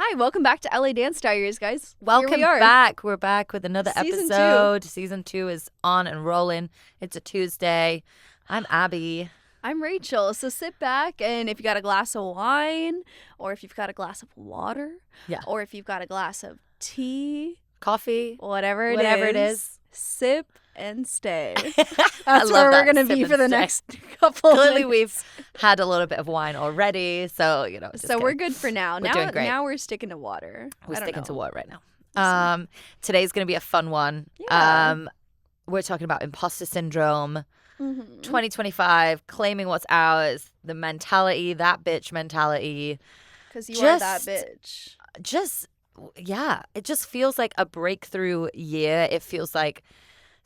Hi, welcome back to LA Dance Diaries, guys. Welcome back. We're back with another Season episode. Season 2 is on and rolling. It's a Tuesday. I'm Abby. I'm Rachel. So sit back, and if you got a glass of wine, or if you've got a glass of water, or if you've got a glass of tea, coffee, whatever it is, sip and stay. That's where we're going to be for the next couple Clearly, minutes. we've had a little bit of wine already, so, So we're good for now. We're doing great. Now we're sticking to water. We're sticking to water right now. Today's going to be a fun one. Yeah. We're talking about imposter syndrome. Mm-hmm. 2025, claiming what's ours, the mentality, that bitch mentality. Because you are that bitch. It just feels like a breakthrough year. It feels like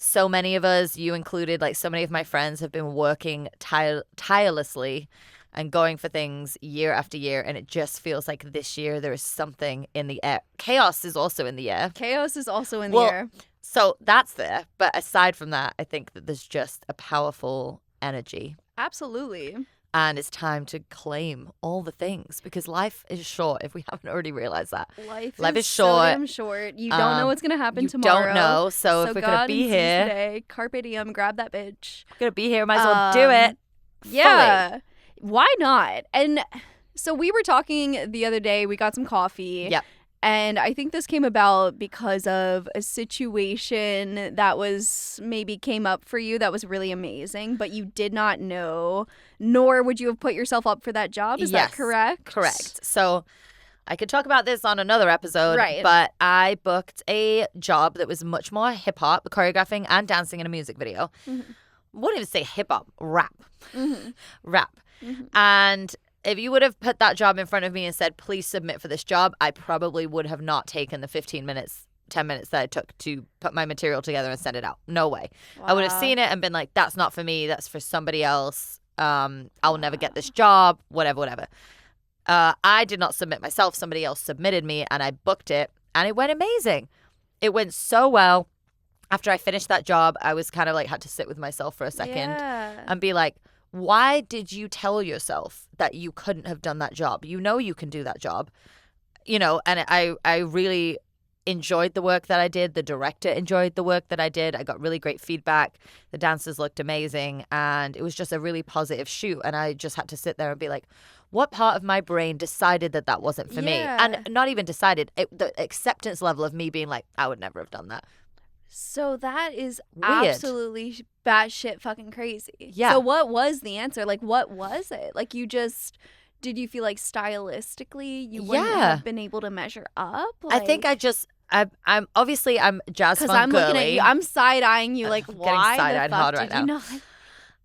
so many of us, you included, like so many of my friends have been working tirelessly and going for things year after year. And it just feels like this year there is something in the air. Chaos is also in the air. Chaos is also in the air. So that's there. But aside from that, I think that there's just a powerful energy. Absolutely. And it's time to claim all the things because life is short if we haven't already realized that. Life is so damn short. You don't know what's going to happen tomorrow. You don't know. So if we're going to be here. Today, carpe diem, grab that bitch. We're going to be here. Might as well do it. Yeah. Fully. Why not? And so we were talking the other day. We got some coffee. Yep. And I think this came about because of a situation that maybe came up for you that was really amazing, but you did not know, nor would you have put yourself up for that job. Is that correct? Correct. So I could talk about this on another episode, right? But I booked a job that was much more hip hop, choreographing and dancing in a music video. Mm-hmm. Wouldn't even say hip hop, rap. Mm-hmm. Rap. Mm-hmm. And if you would have put that job in front of me and said, please submit for this job, I probably would have not taken the 10 minutes that it took to put my material together and send it out. No way. Wow. I would have seen it and been like, that's not for me. That's for somebody else. I'll never get this job, whatever. I did not submit myself. Somebody else submitted me and I booked it and it went amazing. It went so well. After I finished that job, I was kind of like had to sit with myself for a second and be like, why did you tell yourself that you couldn't have done that job? You know you can do that job. And I really enjoyed the work that I did. The director enjoyed the work that I did. I got really great feedback. The dancers looked amazing. And it was just a really positive shoot. And I just had to sit there and be like, what part of my brain decided that wasn't for me? And not even decided. The acceptance level of me being like, I would never have done that. So that is weird. Absolutely batshit fucking crazy. Yeah. So what was the answer? Like, what was it? Like, did you feel like stylistically you wouldn't have been able to measure up? Like, I think I'm jazz funk girly. Because I'm looking at you, I'm side-eyeing you like, why side-eyed the fuck hard did right you now.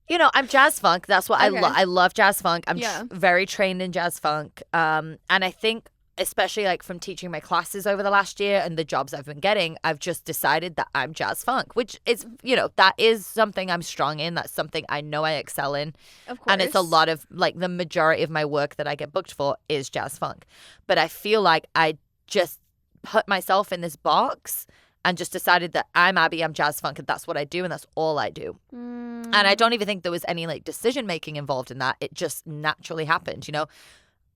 not? I'm jazz funk. That's what I love jazz funk. I'm Yeah. very trained in jazz funk. And I think especially like from teaching my classes over the last year and the jobs I've been getting, I've just decided that I'm jazz funk, which is, that is something I'm strong in. That's something I know I excel in. Of course. And it's a lot of like the majority of my work that I get booked for is jazz funk. But I feel like I just put myself in this box and just decided that I'm Abby, I'm jazz funk, and that's what I do and that's all I do. And I don't even think there was any like decision making involved in that. It just naturally happened,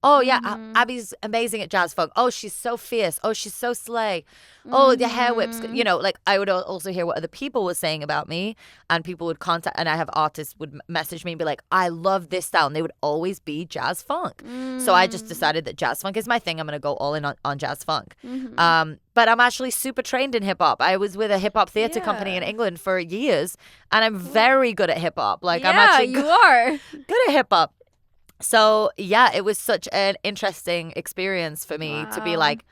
Oh, yeah, Abby's amazing at jazz funk. Oh, she's so fierce. Oh, she's so slay. Oh, the hair whips. Like I would also hear what other people were saying about me, and people would contact, and I have artists would message me and be like, I love this style. And they would always be jazz funk. So I just decided that jazz funk is my thing. I'm going to go all in on jazz funk. But I'm actually super trained in hip hop. I was with a hip hop theater company in England for years, and I'm very good at hip hop. Like I'm actually you are good at hip hop. So, yeah, it was such an interesting experience for me to be like,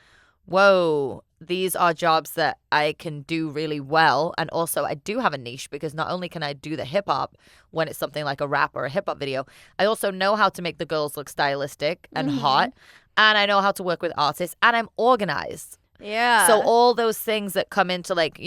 whoa, these are jobs that I can do really well. And also I do have a niche because not only can I do the hip hop when it's something like a rap or a hip hop video, I also know how to make the girls look stylistic and hot. And I know how to work with artists and I'm organized. Yeah. So all those things that come into like,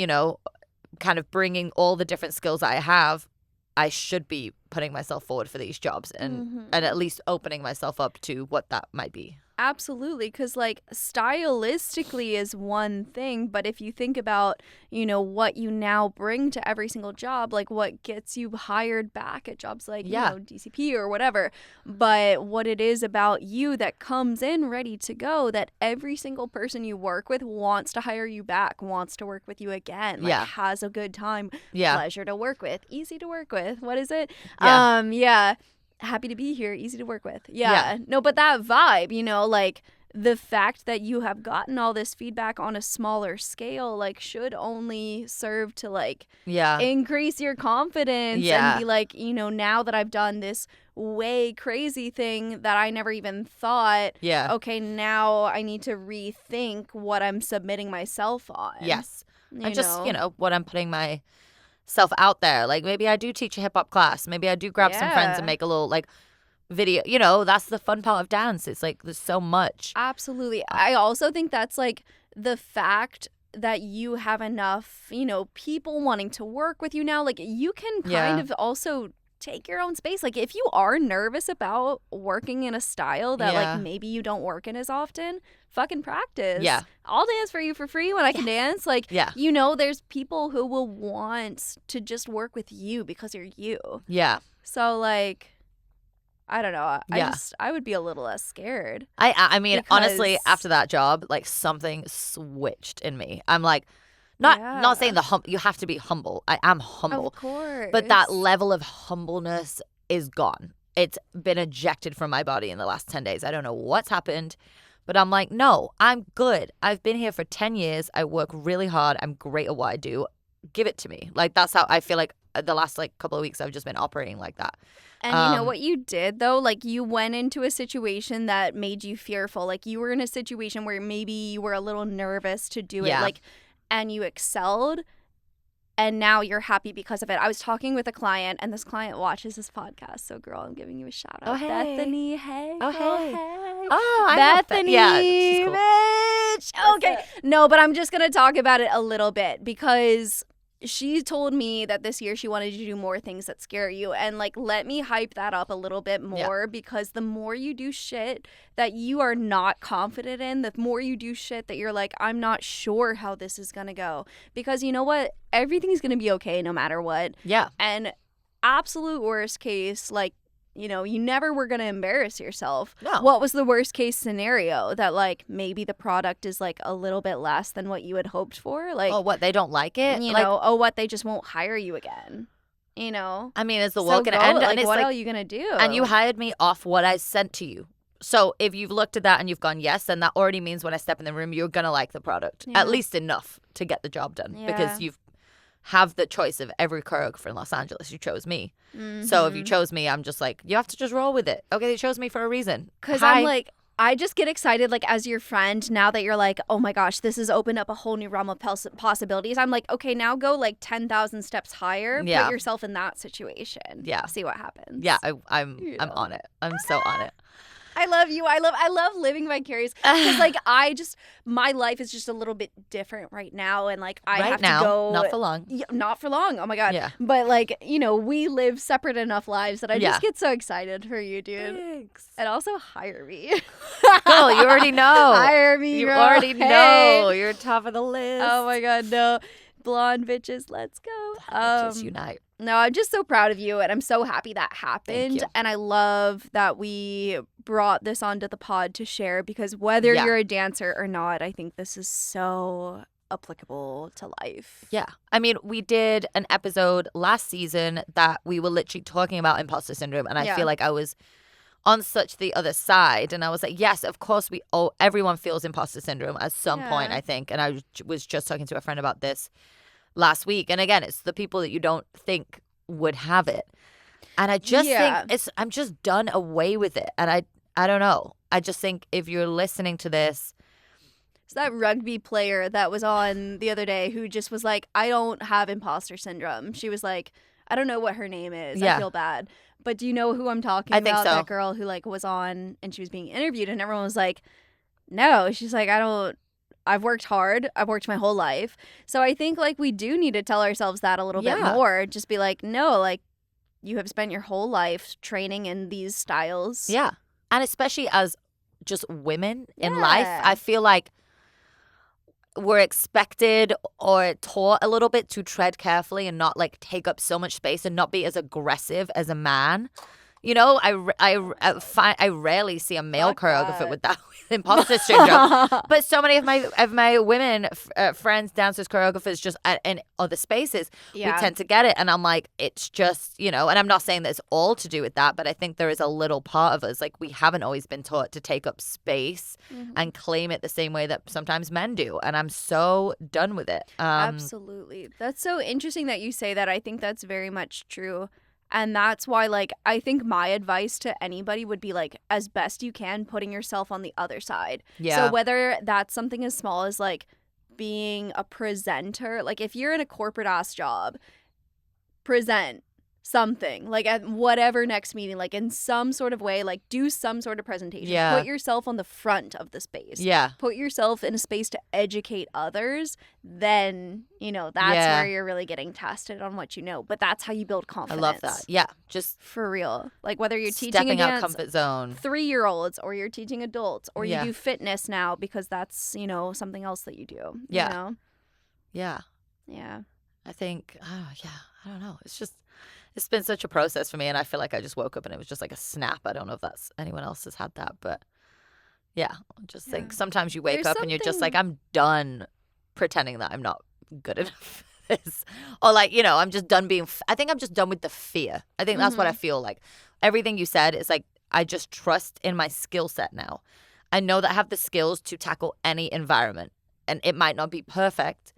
kind of bringing all the different skills I have, I should be putting myself forward for these jobs and at least opening myself up to what that might be. Absolutely, because like stylistically is one thing, but if you think about, what you now bring to every single job, like what gets you hired back at jobs like, DCP or whatever, but what it is about you that comes in ready to go, that every single person you work with wants to hire you back, wants to work with you again, like has a good time, pleasure to work with, easy to work with. What is it? Happy to be here, easy to work with. No, but that vibe, like the fact that you have gotten all this feedback on a smaller scale, like should only serve to like increase your confidence and be like, now that I've done this way crazy thing that I never even thought, okay, now I need to rethink what I'm submitting myself on. Yes. And just, what I'm putting my self out there. Like maybe I do teach a hip hop class. Maybe I do grab some friends and make a little like video. That's the fun part of dance. It's like there's so much. Absolutely. I also think that's like the fact that you have enough, people wanting to work with you now. Like you can kind of also take your own space. Like if you are nervous about working in a style that like maybe you don't work in as often, fucking practice. Yeah. I'll dance for you for free when I can dance. Like, there's people who will want to just work with you because you're you. Yeah. So like, I don't know. I would be a little less scared. I mean, honestly, after that job, like something switched in me. I'm like, not saying you have to be humble. I am humble. Of course. But that level of humbleness is gone. It's been ejected from my body in the last 10 days. I don't know what's happened, but I'm like, no, I'm good. I've been here for 10 years. I work really hard. I'm great at what I do. Give it to me. Like that's how I feel like the last like couple of weeks I've just been operating like that. And you know what you did, though? Like, you went into a situation that made you fearful. Like, you were in a situation where maybe you were a little nervous to do it. Like, and you excelled, and now you're happy because of it. I was talking with a client, and this client watches this podcast. So, girl, I'm giving you a shout out. Oh, hey. Bethany, hey. Oh, hey. Oh, I Bethany, yeah, she's cool. Bitch. Okay. No, but I'm just going to talk about it a little bit because she told me that this year she wanted to do more things that scare you. And, like, let me hype that up a little bit more because the more you do shit that you are not confident in, the more you do shit that you're like, I'm not sure how this is going to go. Because you know what? Everything's going to be okay no matter what. Yeah. And absolute worst case, like, you never were going to embarrass yourself. No. What was the worst case scenario? That, like, maybe the product is, like, a little bit less than what you had hoped for? Like, oh, what, they don't like it? What, they just won't hire you again? I mean, is the world going to end? Like, and it's what like, are you going to do? And you hired me off what I sent to you. So if you've looked at that and you've gone, yes, then that already means when I step in the room, you're going to like the product. Yeah. At least enough to get the job done. Yeah. Because you've have the choice of every choreographer in Los Angeles. You chose me. Mm-hmm. So if you chose me, I'm just like, you have to just roll with it. Okay, they chose me for a reason. Because I'm like, I just get excited, like, as your friend, now that you're like, oh my gosh, this has opened up a whole new realm of possibilities. I'm like, okay, now go like 10,000 steps higher. Yeah. Put yourself in that situation. Yeah. See what happens. Yeah, I'm on it. I'm so on it. I love you. I love living vicarious because like my life is just a little bit different right now, and like I have to go not for long. Not for long. Oh my god. Yeah. But like we live separate enough lives that I just get so excited for you, dude. Thanks. And also hire me. Girl, you already know. Hire me. You girl. already know. You're top of the list. Oh my god, no. Blonde bitches, let's go. Bitches unite. No, I'm just so proud of you, and I'm so happy that happened. And I love that we brought this onto the pod to share because whether you're a dancer or not, I think this is so applicable to life. Yeah. I mean, we did an episode last season that we were literally talking about imposter syndrome, and I feel like I was on such the other side, and I was like, yes, of course everyone feels imposter syndrome at some point, I think. And I was just talking to a friend about this last week, and again, it's the people that you don't think would have it, and I just think I'm just done away with it, and I don't know. I just think if you're listening to this, it's that rugby player that was on the other day who just was like, I don't have imposter syndrome. She was like, I don't know what her name is. I feel bad. But do you know who I'm talking about? I think so. That girl who like was on and she was being interviewed and everyone was like, no. She's like, I've worked hard. I've worked my whole life. So I think like we do need to tell ourselves that a little bit more. Just be like, no, like you have spent your whole life training in these styles. Yeah. And especially as just women in life, I feel like we're expected or taught a little bit to tread carefully and not like take up so much space and not be as aggressive as a man. You know, I rarely see a male choreographer with that imposter syndrome. But so many of my women friends, dancers, choreographers, just in other spaces, we tend to get it. And I'm like, it's just, you know, and I'm not saying that it's all to do with that, but I think there is a little part of us, like we haven't always been taught to take up space and claim it the same way that sometimes men do. And I'm so done with it. Absolutely. That's so interesting that you say that. I think that's very much true. And that's why, like, I think my advice to anybody would be, like, as best you can, putting yourself on the other side. Yeah. So whether that's something as small as, like, being a presenter, like, if you're in a corporate-ass job, present something, like, at whatever next meeting, like, in some sort of way, like, do some sort of presentation. Yeah. Put yourself on the front of the space. Yeah. Put yourself in a space to educate others. Then, you know, that's where you're really getting tested on what you know. But that's how you build confidence. I love that. Yeah. Just for real. Like, whether you're teaching stepping a out dance, comfort zone. 3-year-olds, or you're teaching adults, or you Yeah. do fitness now because that's, you know, something else that you do. Yeah. You know? Yeah. Yeah. I think, I don't know. It's been such a process for me, and I feel like I just woke up and it was just like a snap. I don't know if that's anyone else has had that, but yeah, I just think sometimes you wake There's up and you're just like, something- I'm done pretending that I'm not good enough for this. Or like, you know, I'm just done being, I think I'm just done with the fear. I think that's what I feel like. Everything you said is like, I just trust in my skill set now. I know that I have the skills to tackle any environment, and it might not be perfect,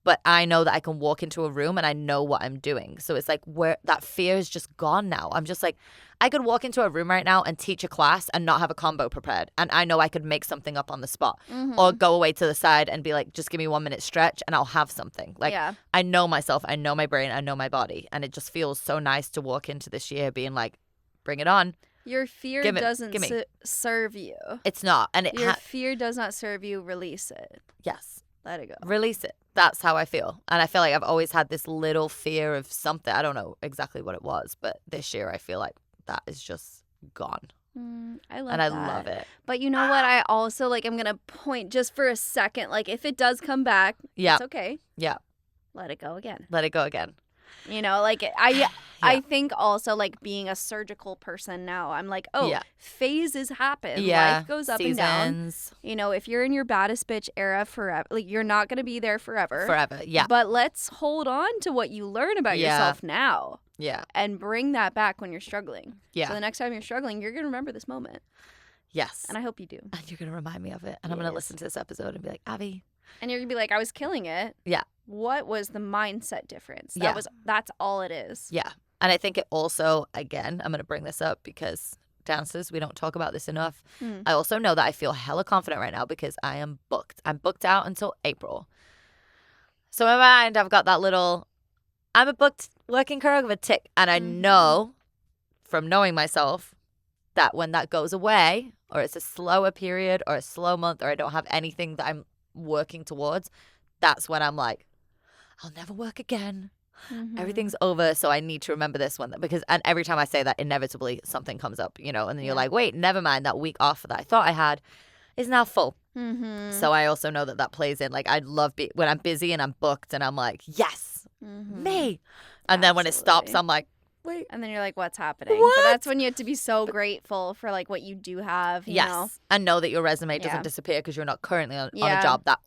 but I know that I can walk into a room and I know what I'm doing. So it's like where that fear is just gone now. I'm just like, I could walk into a room right now and teach a class and not have a combo prepared. And I know I could make something up on the spot or go away to the side and be like, just give me 1 minute stretch and I'll have something. Like, I know myself, I know my brain, I know my body. And it just feels so nice to walk into this year being like, bring it on. Your fear doesn't serve you. It's not. And your fear does not serve you. Release it. Yes. Let it go. Release it. That's how I feel. And I feel like I've always had this little fear of something. I don't know exactly what it was, but this year I feel like that is just gone. I love and that. I love it. But you know what? I also, like, I'm going to point just for a second. Like, if it does come back, it's okay. Yeah. Let it go again. Let it go again. You know, like, I think also, like, being a surgical person now, I'm like, phases happen. Yeah. Life goes up Seasons. and down. You know, if you're in your baddest bitch era forever, like, you're not going to be there forever. Forever, yeah. But let's hold on to what you learn about yourself now. Yeah. And bring that back when you're struggling. Yeah. So the next time you're struggling, you're going to remember this moment. Yes. And I hope you do. And you're going to remind me of it. And I'm going to listen to this episode and be like, Abby. And you're going to be like, I was killing it. Yeah. What was the mindset difference? That's all it is. Yeah. And I think it also, again, I'm going to bring this up because dancers, we don't talk about this enough. I also know that I feel hella confident right now because I am booked. I'm booked out until April. So in my mind, I've got that little, I'm a booked working choreographer tick. And I know from knowing myself that when that goes away, or it's a slower period or a slow month, or I don't have anything that I'm working towards, that's when I'm like, I'll never work again. Everything's over. So I need to remember this one and every time I say that, inevitably something comes up, you know, and then you're like, wait, never mind. That week off that I thought I had is now full. So I also know that plays in. Like, I love when I'm busy and I'm booked and I'm like, yes, me. And then when it stops, I'm like, wait. And then you're like, what's happening? What? But that's when you have to be so grateful for, like, what you do have, you know? And know that your resume doesn't disappear because you're not currently on a job that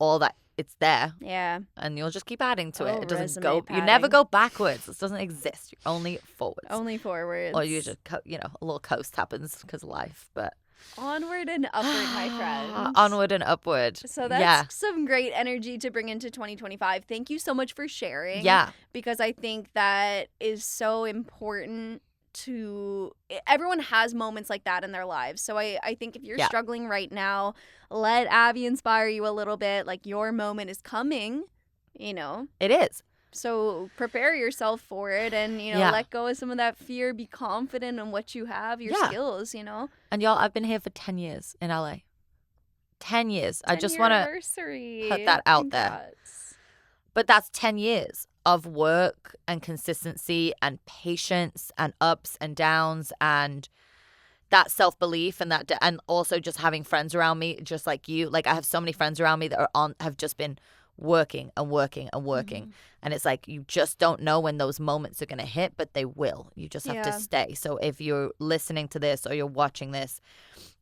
it's there. Yeah. And you'll just keep adding to it. It doesn't resume you never go backwards. This doesn't exist. You're only forwards. Only forwards. Or you just, a little coast happens because of life. But onward and upward, my friends. Onward and upward. So that's some great energy to bring into 2025. Thank you so much for sharing. Yeah. Because I think that is so important everyone has moments like that in their lives. So I think if you're struggling right now, let Abby inspire you a little bit. Like, your moment is coming, you know. It is. So prepare yourself for it and, you know, let go of some of that fear. Be confident in what you have, your skills, you know. And y'all, I've been here for 10 years in LA. 10 years. I just want to put that out there. But that's 10 years of work and consistency and patience and ups and downs and that self-belief and and also just having friends around me just like you. Like I have so many friends around me that have just been working and working and working. Mm-hmm. And it's like you just don't know when those moments are going to hit, but they will. You just have to stay. So if you're listening to this or you're watching this,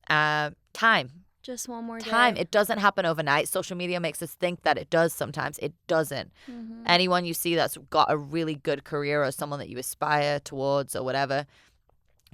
time. Just one more Time. day. It doesn't happen overnight. Social media makes us think that it does sometimes. It doesn't. Mm-hmm. Anyone you see that's got a really good career or someone that you aspire towards or whatever,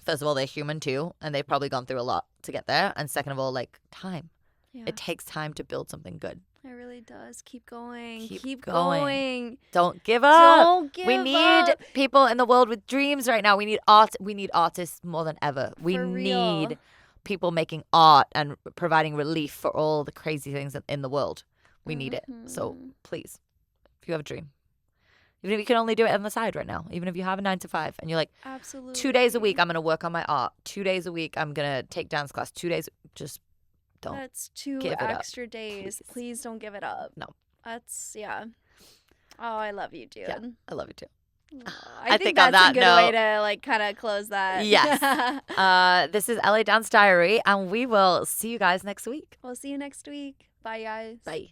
first of all, they're human too, and they've probably gone through a lot to get there. And second of all, like time. Yeah. It takes time to build something good. It really does. Keep going. Keep going. going. Don't give up. Don't give We need up. people in the world with dreams right now. We need art. We need artists more than ever. We For real. need people making art and providing relief for all the crazy things in the world. We need it. So please, if you have a dream, even if you can only do it on the side right now, even if you have a 9 to 5 and you're like, absolutely, 2 days a week, I'm going to work on my art. 2 days a week, I'm going to take dance class. 2 days, just don't. That's 2 give it up, extra days. Please don't give it up. No. That's, yeah. Oh, I love you, dude. Yeah, I love you too. I think on that's that a good note, way to like kind of close that. Yes. This is LA Dance Diary, and we will see you guys next week. We'll see you next week. Bye, guys. Bye.